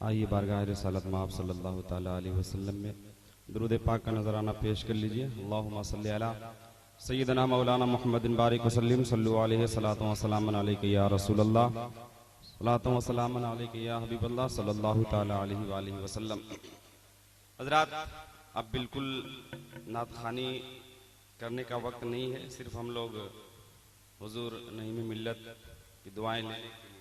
आइए बारगाह रिसालत में आप सल्लल्लाहु ताला अलैहि वसल्लम में दुरूद पाक का नजराना पेश कर लीजिए। अल्लाहुम्मा सल्ली अला सय्यदना मौलाना मुहम्मदिन बारिक वसल्लिम सल्लु अलैहि सलातु व सलामुन अलैका या रसूलल्लाह सलातु व सलामुन अलैका या हबीबल्लाह सल्लल्लाहु ताला अलैहि व आलिहि वसल्लम। हज़रात, अब बिल्कुल नात खानी करने का वक्त नहीं है, सिर्फ हम लोग हुजूर नईम मिल्लत की दुआएं लेने के लिए,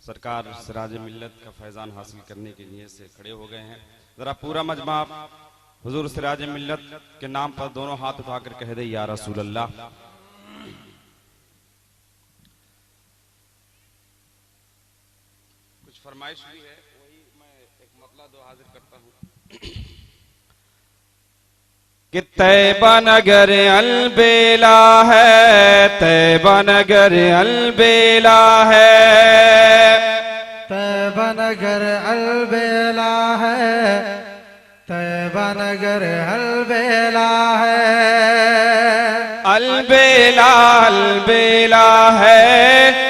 सरकार सिराज मिल्लत का फैजान हासिल करने के लिए से खड़े हो गए हैं। जरा पूरा मजमा हुजूर सिराज मिल्लत के नाम पर दोनों हाथ उठाकर कह दे या रसूल अल्लाह। कुछ फरमाइश भी है, वही मैं एक मतला दो हाजिर करता हूँ कि तैबा नगर अलबेला है, तैबा नगर अलबेला है, तैबा नगर अलबेला है, तैबा नगर अलबेला है, अलबेला अलबेला है,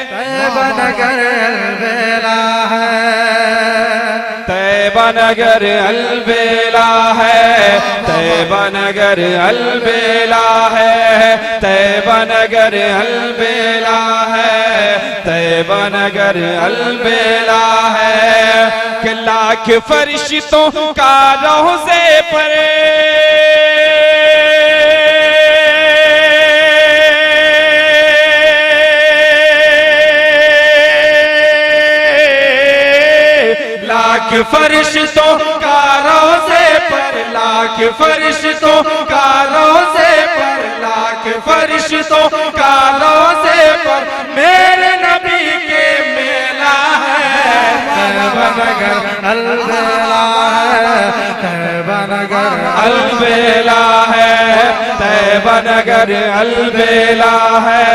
तैबा नगर अलबेला है, तैबा नगर अलबेला है, तैबा नगर अलबेला है, तैबा नगर अलबेला है, तैबा नगर अलबेला है कि लाख फरिश्तों का रोज़े पर लाख फरिश्तों का रोज़े पर, लाख फरिश्तों का रोज़े पर, लाख फरिश्तों का रोज़े पर मेरे नबी के मेला है। तैबा नगर अलबेला है, तैबा नगर अलबेला है, तैबा नगर अलबेला है,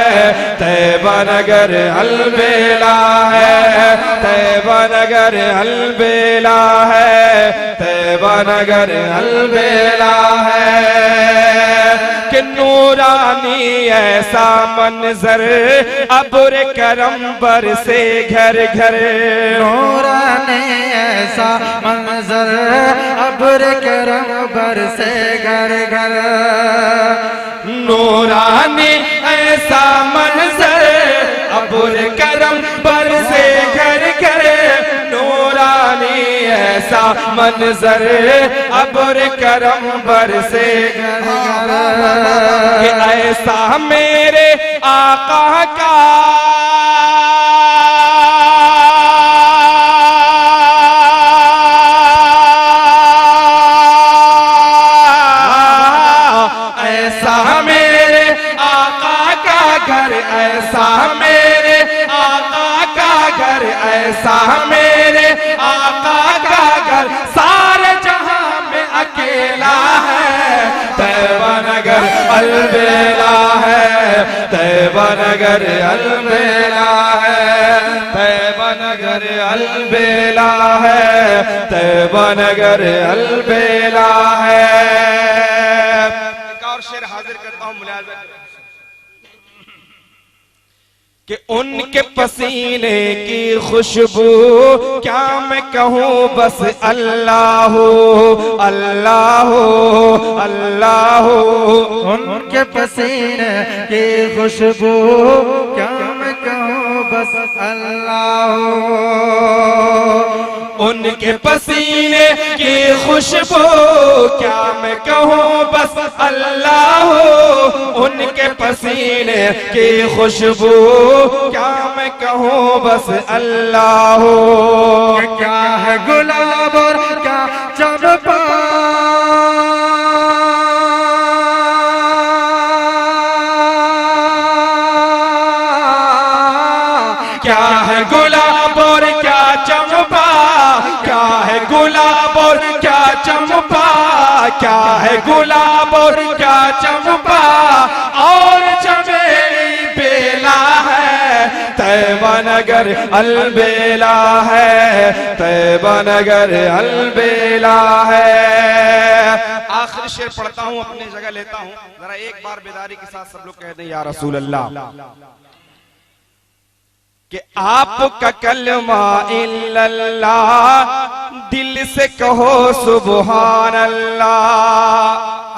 तैबा नगर अलबेला है, तैबा नगर अलबेला है, तैबा नगर अलबेला है कि नूरानी ऐसा मंजर अब्र करम बरसे घर घर, नूरानी ऐसा मंजर अब्र करम बरसे घर घर, नूरानी ऐसा मंजर अब्र करम बरसे घर घर, नूरानी ऐसा मंजर अब्र करम बरसे घर घर कि ऐसा मेरे आका का ऐसा मेरे आका का घर, ऐसा मेरे आका का घर सारे जहां में अकेला है। तैबा नगर अलबेला है, तैबा नगर अलबेला है, तैबा नगर अलबेला है, तैबा नगर अलबेला है। एक और शेर हाजिर करता हूं मुलाज़ा कि उनके पसीने की खुशबू क्या मैं कहूँ बस अल्लाह अल्लाह अल्लाह, उनके पसीने की खुशबू क्या मैं कहूँ बस अल्लाह, उनके पसीने की खुशबू क्या मैं कहूँ बस अल्लाह, उनके पसीने की खुशबू क्या मैं कहूँ बस अल्लाह। क्या है गुलाब और क्या चंपा, क्या है गुलाब और क्या चंपा, क्या है गुलाब और क्या चंपा, क्या है गुलाब और क्या चंपा और चमेली बेला है। तैबा नगर अलबेला है, तैबा नगर अलबेला है। आखिरी शेर पढ़ता हूँ, अपनी जगह लेता हूँ, जरा एक बार बेदारी के साथ सब लोग कह दें या रसूल अल्लाह। कि आपका कलमा इल्लल्लाह दिल से कहो सुबहान अल्लाह।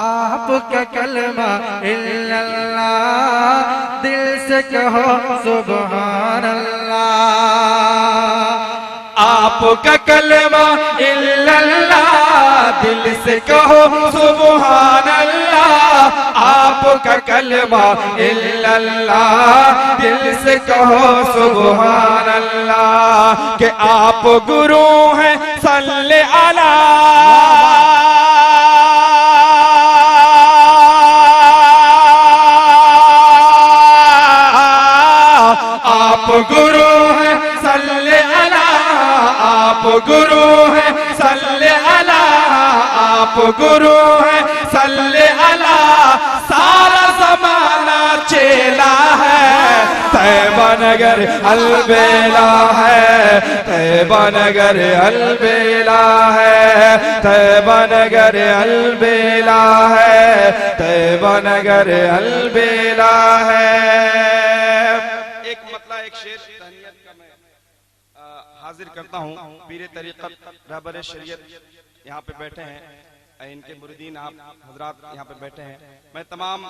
आपका कलमा इल्लल्लाह दिल से कहो सुबहान अल्लाह। आपका कलमा इल्लल्लाह दिल से कहो सुबहान अल्लाह। आपका कलमा इल्लल्लाह दिल से कहो सुबहान अल्लाह। कि आप गुरु हैं सल्ले अला। आप गुरु हैं सल्ले अला। आप गुरु हैं सल्ले अला। आप गुरु हैं सल्ले अला। सारा जमाना चेला है तैबा नगर अलबेला है। तैबा नगर अलबेला है। तैबा नगर अलबेला है। तैबा नगर अलबेला है। एक मतलब एक शेर तहनीयत का मैं हाजिर करता हूँ। पीरे तरीक़त रहबर शरीयत यहाँ पे बैठे हैं, इनके मुरीदीन आप हजरात यहाँ पे बैठे हैं। मैं तमाम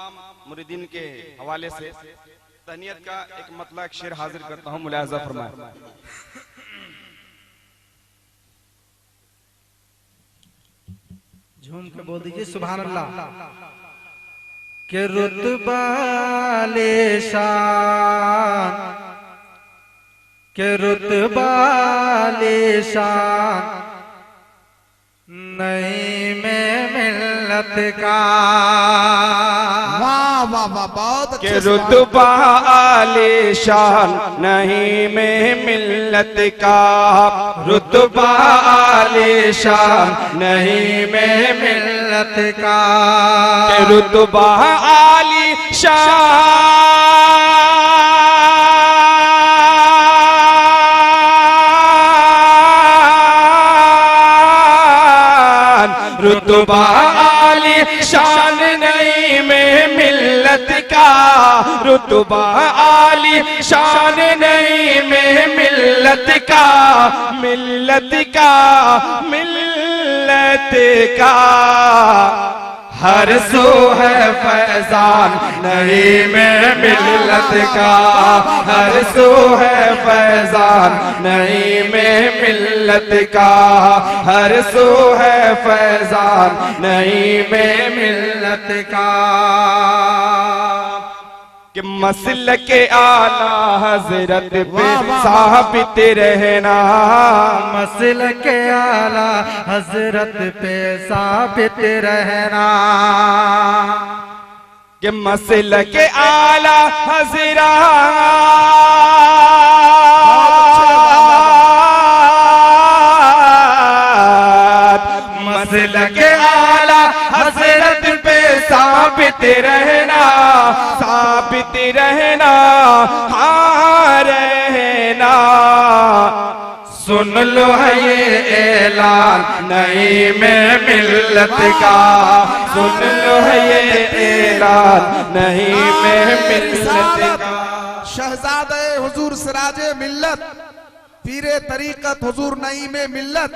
मुरीदीन के हवाले से तहनीयत का एक मतलब एक शेर हाजिर करता हूँ, मुलाहज़ा फरमाएं। झूम के बोल दीजिए सुभान अल्लाह। के रुतबा लेशान, के रुतबा लेशान नहीं में मिल्लत का। वाह वाह वाह, बहुत के अच्छे रुतबा आलिशान नहीं में मिल्लत का। रुतबा आलिशान नहीं में मिल्लत का। के रुतबा आलिशान, रुतबा आलिशान नहीं में मिल्लत का। रुतबा आलिशान नहीं में मिल्लत का। मिल्लत का मिल्लत का हर सो है फैजान नहीं में मिल्लत का। हर सो है फैजान नहीं में मिल्लत का। हर सो है फैजान नहीं में मिल्लत का। कि मसल के आला हजरत पे साबित रहना। मसल के आला हजरत पे साबित रहना। कि मसल के आला हजरत मसल के आला हजरत पे साबित रहना। साबित रहना हाँ रहना। सुन लो है ये ऐलान नहीं में मिल्लत का। सुन लो है ये ऐलान नहीं में मिल्लत का। शहजादे हुजूर सिराजे मिल्लत, पीरे तरीकत हुजूर नई में मिल्लत,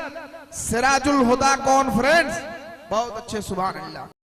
सिराजुल हुदा कॉन्फ्रेंस। बहुत अच्छे सुभान अल्लाह।